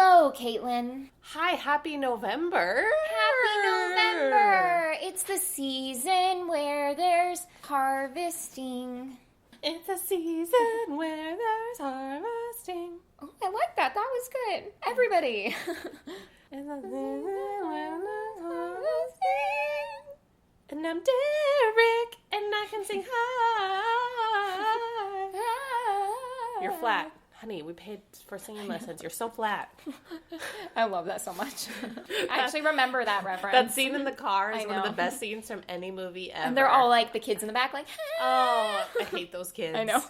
Hello, Caitlin. Hi, happy November. Happy November. It's the season where there's harvesting. It's a season where there's harvesting. Oh, I like that. That was good. Everybody. It's a season where there's harvesting. And I'm Derek, and I can sing high. You're flat. Honey, we paid for singing lessons. You're so flat. I love that so much. I actually remember that reference. That scene in the car is one of the best scenes from any movie ever. And they're all like, the kids in the back like, oh, I hate those kids. I know.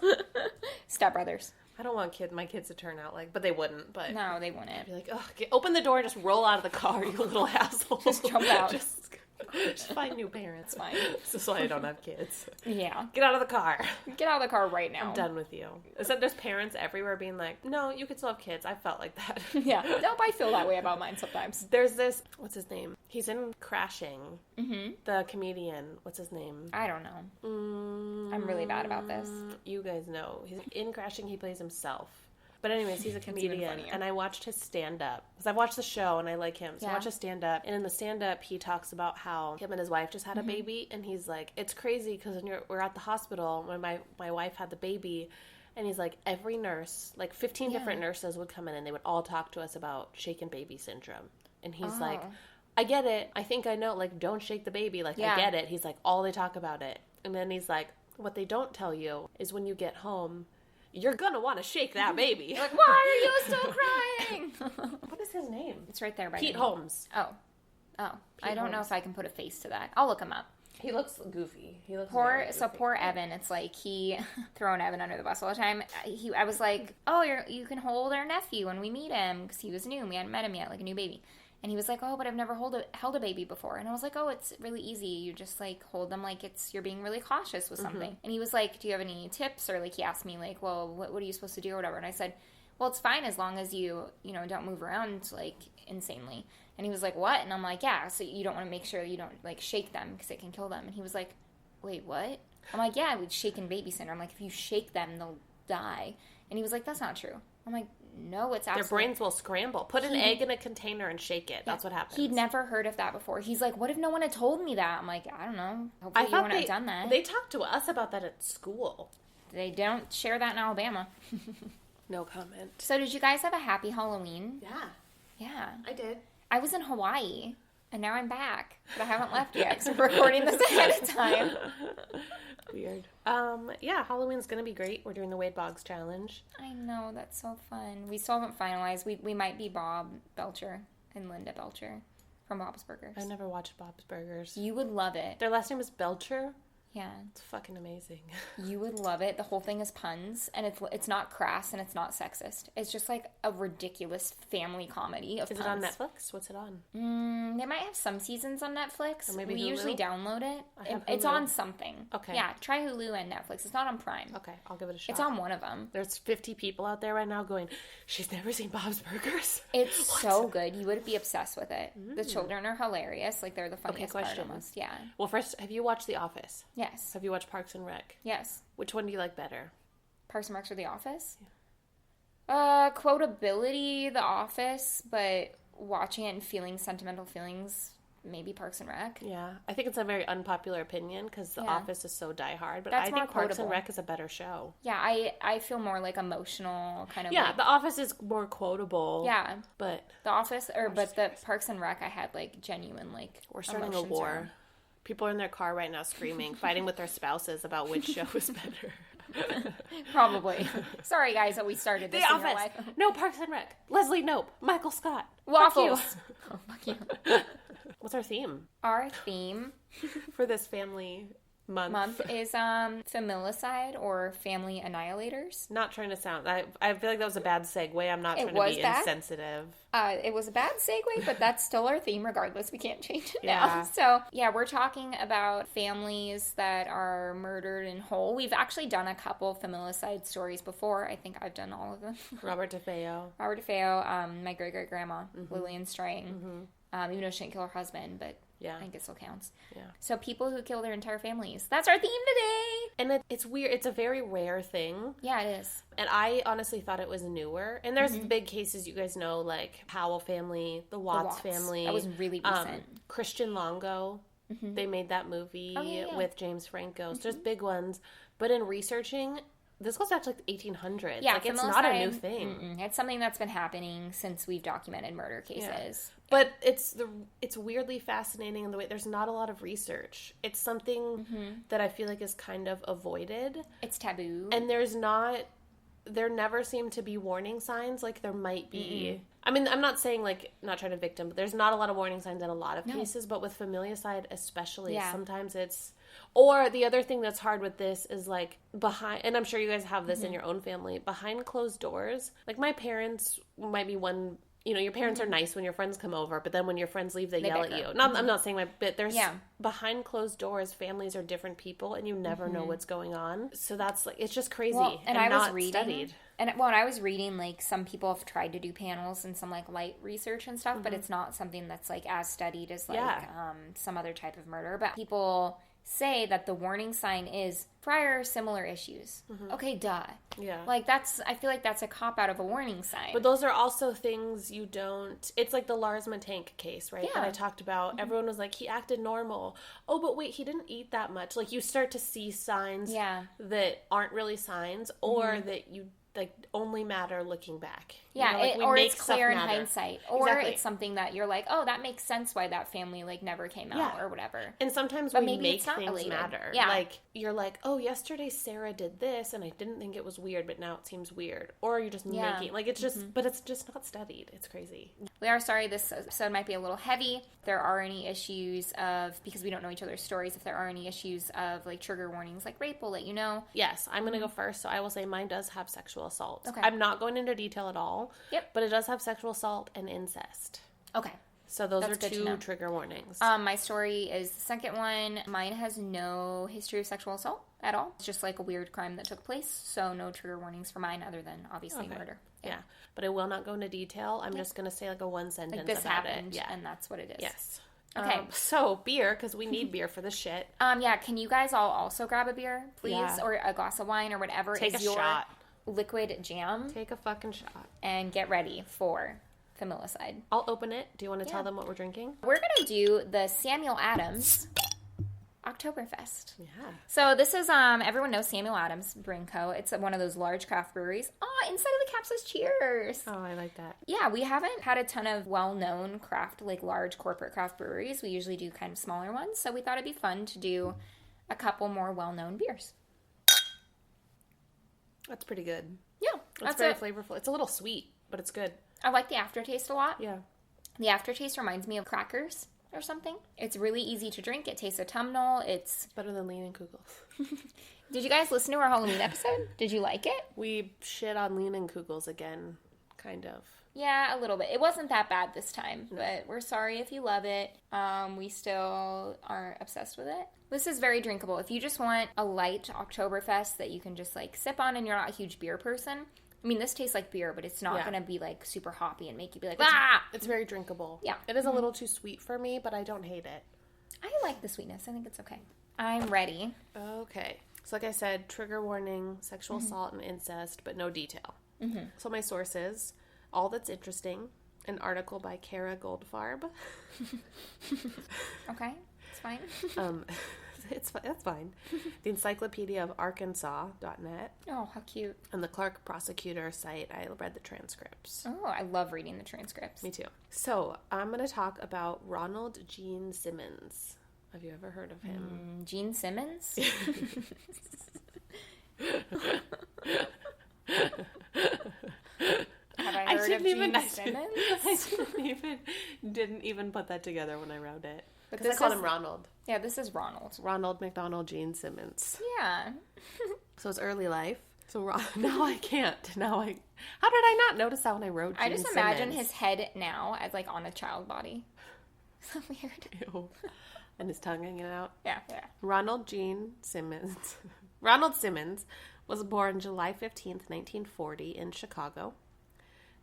Step Brothers. I don't want my kids to turn out like, but they wouldn't. But no, they wouldn't. Be like, open the door and just roll out of the car, you little asshole. Just jump out. Just find new parents. Fine. This is why I don't have kids. Yeah. Get out of the car. Get out of the car right now. I'm done with you. Except there's parents everywhere being like, no, you could still have kids. I felt like that. Yeah. Nope, I feel that way about mine sometimes. There's this, what's his name? He's in Crashing. Mm-hmm. The comedian. What's his name? I don't know. I'm really bad about this. You guys know. He's in Crashing, he plays himself. But anyways, he's a comedian, and I watched his stand-up. Because I watched the show, and I like him. So I watched his stand-up, and in the stand-up, he talks about how him and his wife just had a baby, and he's like, it's crazy, because when we're at the hospital, when my wife had the baby, and he's like, every nurse, like 15 different nurses would come in, and they would all talk to us about shaken baby syndrome. And he's like, I get it. I think I know, like, don't shake the baby. Like, I get it. He's like, all they talk about it. And then he's like, what they don't tell you is when you get home, you're gonna want to shake that baby. You're like, why are you still crying? What is his name? It's right there by Pete me. Holmes. Oh. I don't know if I can put a face to that. I'll look him up. He looks goofy. He looks poor goofy. Evan. It's like he throwing Evan under the bus all the time. I was like, oh, you can hold our nephew when we meet him because he was new and we hadn't met him yet, like a new baby. And he was like, oh, but I've never held a baby before. And I was like, oh, it's really easy. You just, like, hold them like you're being really cautious with something. And he was like, do you have any tips? Or, like, he asked me, like, well, what are you supposed to do or whatever? And I said, well, it's fine as long as you don't move around, like, insanely. And he was like, what? And I'm like, yeah, so you don't want to make sure you don't, like, shake them because it can kill them. And he was like, wait, what? I'm like, yeah, with shaken baby syndrome. Like, if you shake them, they'll die. And he was like, that's not true. I'm like, no, it's absolutely... Their brains will scramble. Put an egg in a container and shake it. That's what happens. He'd never heard of that before. He's like, what if no one had told me that? I'm like, I don't know. Hopefully you wouldn't have done that. They talked to us about that at school. They don't share that in Alabama. No comment. So did you guys have a happy Halloween? Yeah. Yeah. I did. I was in Hawaii, and now I'm back. But I haven't left yet, because we're recording this ahead of time. Weird. Yeah, Halloween's gonna be great. We're doing the Wade Boggs challenge. I know, that's so fun. We still haven't finalized. We might be Bob Belcher and Linda Belcher from Bob's Burgers. I never watched Bob's Burgers. You would love it. Their last name is Belcher? Yeah. It's fucking amazing. You would love it. The whole thing is puns, and it's not crass, and it's not sexist. It's just like a ridiculous family comedy of puns. Is it on Netflix? What's it on? They might have some seasons on Netflix. Or maybe we Hulu? usually download it. It's Hulu. on something. Okay. Yeah, try Hulu and Netflix. It's not on Prime. Okay, I'll give it a shot. It's on one of them. There's 50 people out there right now going, she's never seen Bob's Burgers? It's so good. You would be obsessed with it. The children are hilarious. Like, they're the funniest part almost. Yeah. Well, first, have you watched The Office? Yes. Have you watched Parks and Rec? Yes. Which one do you like better? Parks and Rec or The Office? Yeah. Quotability, The Office, but watching it and feeling sentimental feelings, maybe Parks and Rec. Yeah. I think it's a very unpopular opinion because The Office is so diehard, but That's I think Parks and Rec is a better show. Yeah, I feel more like emotional kind of. Yeah, The Office is more quotable. Yeah. But The Office, but the Parks and Rec, I had like genuine like. We're starting a war. Around. People are in their car right now screaming, fighting with their spouses about which show is better. Probably. Sorry, guys, that we started this. The in your Office. life. No, Parks and Rec. Leslie Knope. Michael Scott. Waffles. Fuck you. Oh, fuck you. What's our theme? Our theme for this family month is Familicide or Family Annihilators. Not trying to sound... I feel like that was a bad segue. I'm not trying to be insensitive. It was a bad segue, but that's still our theme regardless. We can't change it now. So, yeah, we're talking about families that are murdered in whole. We've actually done a couple familicide stories before. I think I've done all of them. Robert DeFeo. My great-great-grandma, Lillian Strang. Even though she didn't kill her husband, but Yeah. I think it still counts. Yeah. So people who kill their entire families. That's our theme today. And it's weird. It's a very rare thing. Yeah, it is. And I honestly thought it was newer. And there's big cases you guys know, like Powell family, the Watts family. That was really recent. Christian Longo. They made that movie with James Franco. So there's big ones. But in researching, this goes back to like the 1800s. Yeah, like it's not a new thing. It's something that's been happening since we've documented murder cases. Yeah. But it's weirdly fascinating in the way there's not a lot of research. It's something that I feel like is kind of avoided. It's taboo. And there never seem to be warning signs like there might be. I mean, I'm not saying like not trying to victim, but there's not a lot of warning signs in a lot of cases, but with familicide especially, sometimes it's... Or the other thing that's hard with this is like behind, and I'm sure you guys have this in your own family, behind closed doors. Like my parents might be one, you know, your parents are nice when your friends come over, but then when your friends leave, they yell at you. I'm not saying but there's behind closed doors, families are different people and you never know what's going on. So that's like, it's just crazy and I not was reading, studied. And when I was reading, like some people have tried to do panels and some like light research and stuff, but it's not something that's like as studied as like some other type of murder. But people say that the warning sign is prior similar issues. Okay, duh. Yeah. Like I feel like that's a cop out of a warning sign. But those are also things you don't, it's like the Lars Matank case, right? That I talked about. Everyone was like, he acted normal. Oh, but wait, he didn't eat that much. Like you start to see signs that aren't really signs or that you like only matter looking back. Yeah, you know, like or it's clear in hindsight. Or it's something that you're like, oh, that makes sense why that family like never came out or whatever. And sometimes we make things matter. Yeah. Like you're like, oh, yesterday Sarah did this and I didn't think it was weird, but now it seems weird. Or you're just making, like it's just, but it's just not studied. It's crazy. We are sorry this episode might be a little heavy. If there are any issues because we don't know each other's stories, if there are any issues of like trigger warnings like rape, we'll let you know. Yes, I'm going to go first. So I will say mine does have sexual assault. Okay. I'm not going into detail at all. Yep. But it does have sexual assault and incest. Okay. So those are two trigger warnings. My story is the second one. Mine has no history of sexual assault at all. It's just like a weird crime that took place. So no trigger warnings for mine other than obviously murder. Yeah. But I will not go into detail. I'm just going to say like a one sentence like this about happened, it. Yeah. And that's what it is. Yes. Okay. So beer, because we need beer for this shit. Yeah. Can you guys all also grab a beer, please? Yeah. Or a glass of wine or whatever Take is a your shot. Liquid jam. Take a fucking shot. And get ready for Famillicide. I'll open it. Do you want to tell them what we're drinking? We're going to do the Samuel Adams Oktoberfest. Yeah. So this is, everyone knows Samuel Adams Brewing Co. It's one of those large craft breweries. Oh, inside of the cap says cheers. Oh, I like that. Yeah, we haven't had a ton of well-known craft, like large corporate craft breweries. We usually do kind of smaller ones. So we thought it'd be fun to do a couple more well-known beers. That's pretty good. Yeah. It's very flavorful. It's a little sweet, but it's good. I like the aftertaste a lot. Yeah. The aftertaste reminds me of crackers or something. It's really easy to drink. It tastes autumnal. It's better than Lean and Kugels. Did you guys listen to our Halloween episode? Did you like it? We shit on Lean and Kugels again, kind of. Yeah, a little bit. It wasn't that bad this time, but we're sorry if you love it. We still aren't obsessed with it. This is very drinkable. If you just want a light Oktoberfest that you can just like sip on and you're not a huge beer person, I mean, this tastes like beer, but it's not going to be like super hoppy and make you be like, ah! It's very drinkable. Yeah. It is a little too sweet for me, but I don't hate it. I like the sweetness. I think it's okay. I'm ready. Okay. So like I said, trigger warning, sexual assault and incest, but no detail. So my sources, All That's Interesting, an article by Kara Goldfarb. Okay, it's fine. That's fine. The Encyclopedia of Arkansas.net. Oh, how cute. And the Clark Prosecutor site. I read the transcripts. Oh, I love reading the transcripts. Me too. So I'm going to talk about Ronald Gene Simmons. Have you ever heard of him? Gene Simmons? Have I heard of Gene Simmons? I didn't even put that together when I wrote it. Because I called him Ronald. Yeah, this is Ronald. Ronald McDonald Gene Simmons. Yeah. So his early life. So now I can't. How did I not notice that when I wrote Gene I just imagine his head now as like on a child body. So weird. Ew. And his tongue hanging out. Yeah. Ronald Gene Simmons. Ronald Simmons was born July 15th, 1940 in Chicago.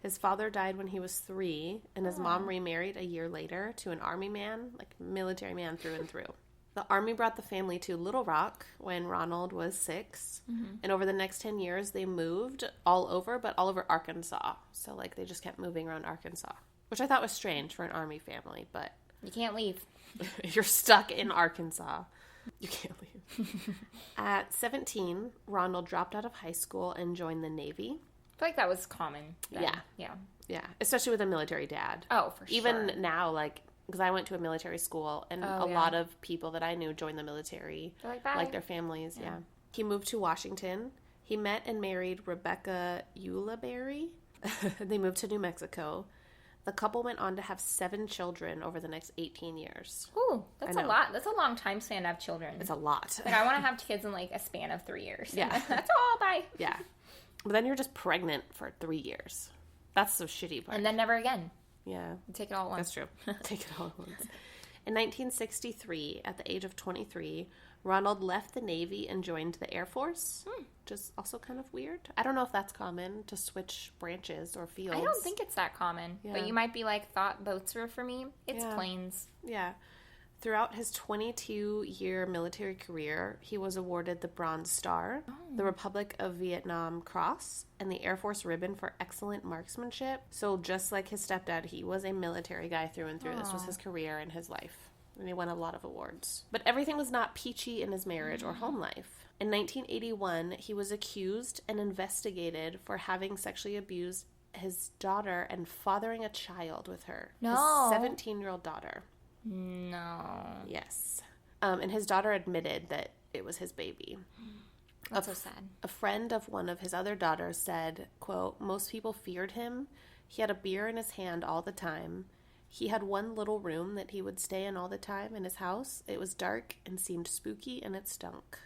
His father died when he was 3, and his mom remarried a year later to an army man, like military man through and through. The army brought the family to Little Rock when Ronald was 6, and over the next 10 years, they moved all over, but all over Arkansas. So, like, they just kept moving around Arkansas, which I thought was strange for an army family, but... You can't leave. You're stuck in Arkansas. You can't leave. At 17, Ronald dropped out of high school and joined the Navy. I feel like that was common then. Yeah. Yeah. Especially with a military dad. Oh, for sure. Even now, like, because I went to a military school, and a lot of people that I knew joined the military. They're like, bye. Like their families, yeah. He moved to Washington. He met and married Rebecca Ulibarri. They moved to New Mexico. The couple went on to have 7 children over the next 18 years. Ooh, that's a lot. That's a long time span to have children. It's a lot. Like, I want to have kids in, like, a span of 3 years. Yeah. That's all, bye. Yeah. But then you're just pregnant for 3 years. That's the shitty part. And then never again. Yeah. You take it all at once. That's true. Take it all at once. In 1963, at the age of 23, Ronald left the Navy and joined the Air Force, which is also kind of weird. I don't know if that's common to switch branches or fields. I don't think it's that common. Yeah. But you might be like, thought boats were for me. It's planes. Yeah. Throughout his 22-year military career, he was awarded the Bronze Star, the Republic of Vietnam Cross, and the Air Force Ribbon for excellent marksmanship. So just like his stepdad, he was a military guy through and through. This was his career and his life. And he won a lot of awards. But everything was not peachy in his marriage or home life. In 1981, he was accused and investigated for having sexually abused his daughter and fathering a child with her. No. His 17-year-old daughter. No. Yes. And his daughter admitted that it was his baby. That's so sad. A friend of one of his other daughters said, quote, "Most people feared him. He had a beer in his hand all the time. He had one little room that he would stay in all the time in his house. It was dark and seemed spooky, and it stunk."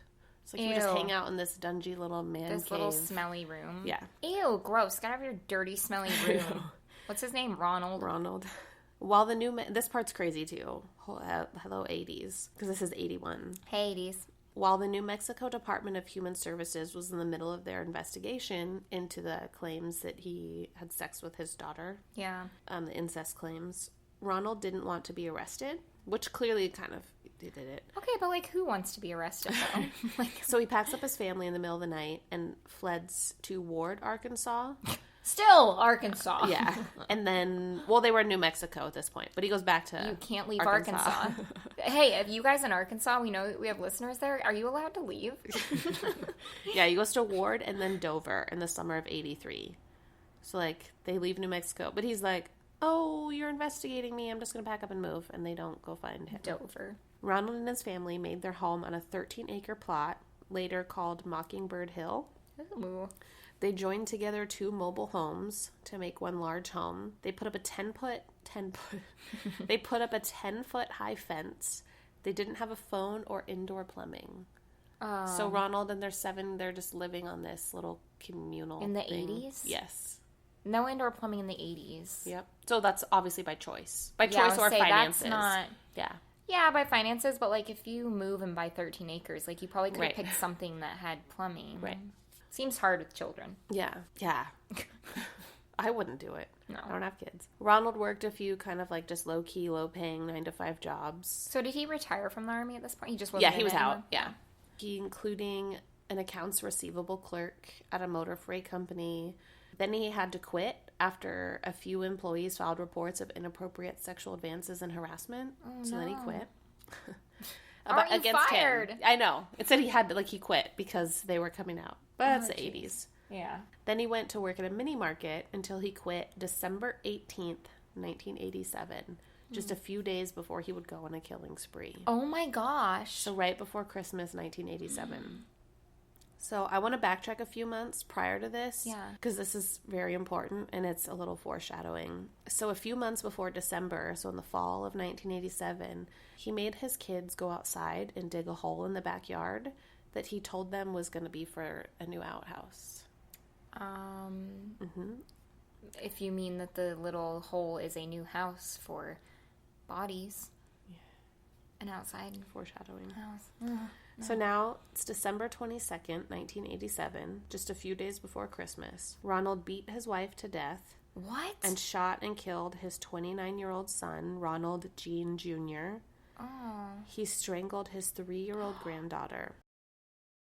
So he would just hang out in this dungy little man cave. This little smelly room. Yeah. Ew, gross. Gotta have your dirty, smelly room. What's his name? Ronald. While the this part's crazy too. Hello 80s, because this is 81. Hey, 80s. While the New Mexico Department of Human Services was in the middle of their investigation into the claims that he had sex with his daughter, the incest claims, Ronald didn't want to be arrested, which clearly kind of did it. Okay, but like, who wants to be arrested though? So he packs up his family in the middle of the night and fled to Ward, Arkansas. Still Arkansas. Yeah. And then, well, they were in New Mexico at this point, but he goes back to You can't leave Arkansas. Hey, if you guys in Arkansas, we know that we have listeners there. Are you allowed to leave? Yeah, he goes to Ward and then Dover in the summer of 83. So, like, they leave New Mexico. But he's like, "Oh, you're investigating me. I'm just going to pack up and move." And they don't go find him. Dover. Ronald and his family made their home on a 13-acre plot, later called Mockingbird Hill. Ooh. They joined together 2 mobile homes to make one large home. They put up a 10-foot high fence. They didn't have a phone or indoor plumbing. So Ronald and their 7, they're just living on this little communal in the thing. 80s? Yes. No indoor plumbing in the 80s. Yep. So that's obviously by choice. By choice or finances. That's not... Yeah. Yeah, by finances, but like if you move and buy 13 acres, like you probably could have picked something that had plumbing. Right. Seems hard with children. Yeah. Yeah. I wouldn't do it. No. I don't have kids. Ronald worked a few kind of like just low-key, low-paying 9-to-5 jobs. So did he retire from the Army at this point? He just wasn't he was out. Anymore? Yeah. He, including an accounts receivable clerk at a motor freight company. Then he had to quit after a few employees filed reports of inappropriate sexual advances and harassment. Then he quit. Aren't you fired? I know. It said he had to, like, he quit because they were coming out. But that's the 80s. Yeah. Then he went to work at a mini market until he quit December 18th, 1987. Just a few days before he would go on a killing spree. Oh my gosh. So right before Christmas 1987. So I want to backtrack a few months prior to this. Yeah. Because this is very important and it's a little foreshadowing. So a few months before December, so in the fall of 1987, he made his kids go outside and dig a hole in the backyard that he told them was going to be for a new outhouse. If you mean that the little hole is a new house for bodies. Yeah. An outside Foreshadowing. house. No. So now it's December 22nd, 1987, just a few days before Christmas. Ronald beat his wife to death. What? And shot and killed his 29-year-old son, Ronald Gene Jr. Oh. He strangled his 3-year-old granddaughter.